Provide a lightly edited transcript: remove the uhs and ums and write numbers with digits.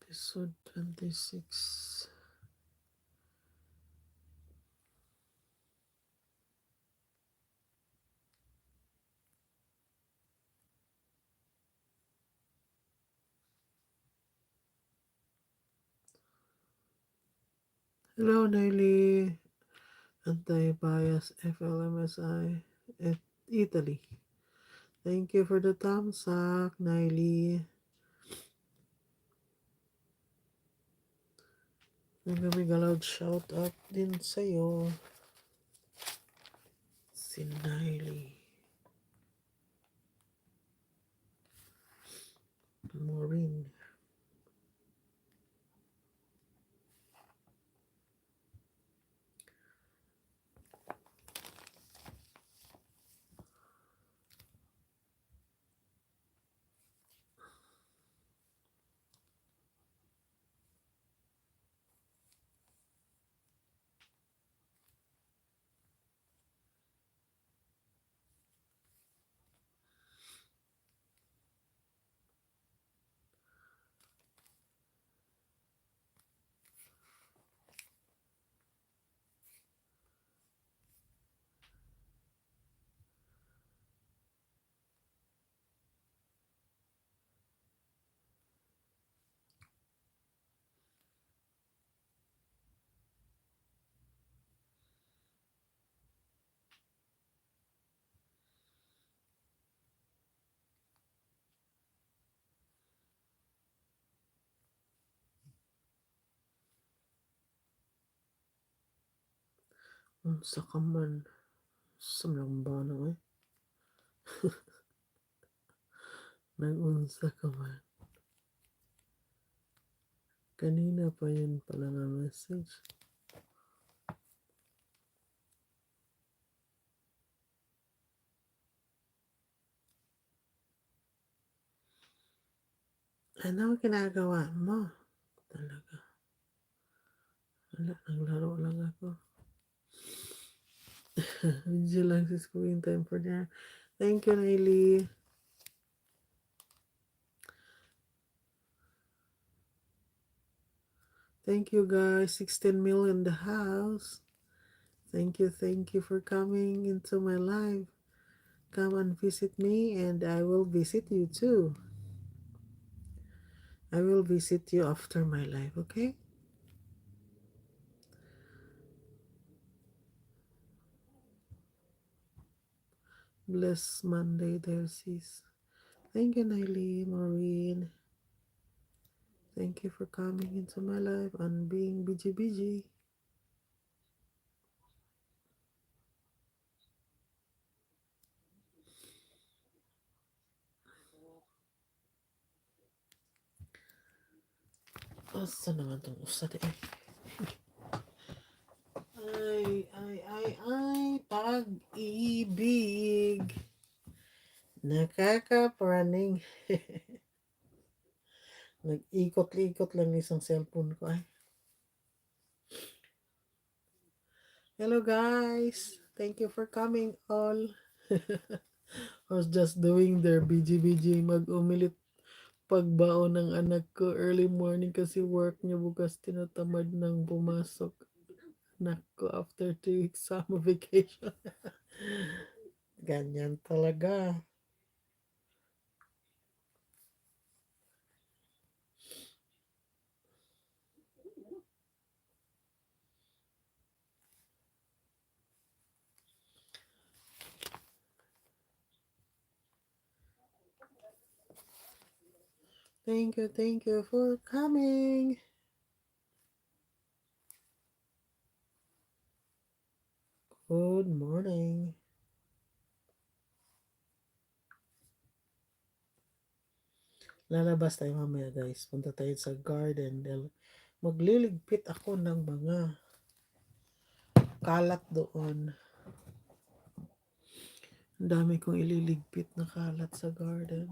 Episode 26. Hello, Naili. Anti-bias FLMSI at Italy. Thank you for the thumbs up, Naili. Nagami-galoud shout out din sa'yo. Si Naili. Maureen. Unsa ka man. Samlang ba na eh? Nag-unsa ka man. Kanina pa yun pala na message. Ano ginagawa mo? Talaga. Wala, naglaro lang ako. Vigilance is screen time for dinner. Thank you, Naili. Thank you, guys. 16 million in the house. Thank you for coming into my life. Come and visit me, and I will visit you too. I will visit you after my life, okay? Bless Monday, there, sis. Thank you, Naili, Maureen. Thank you for coming into my life and being BG. Asa naman itong usa di eh. Ay, pag-ibig. Nakakapraning. Nag-ikot-ikot lang isang cellphone ko ay. Hello guys. Thank you for coming all. I was just doing their BG mag-umilit pagbaon ng anak ko early morning kasi work niya bukas tinatamad nang pumasok. Anak ko after 2 weeks summer vacation. Ganyan talaga. Thank you for coming. Good morning. Lalabas tayo mamaya guys. Punta tayo sa garden. Magliligpit ako ng mga kalat doon. Ang dami kong ililigpit na kalat sa garden.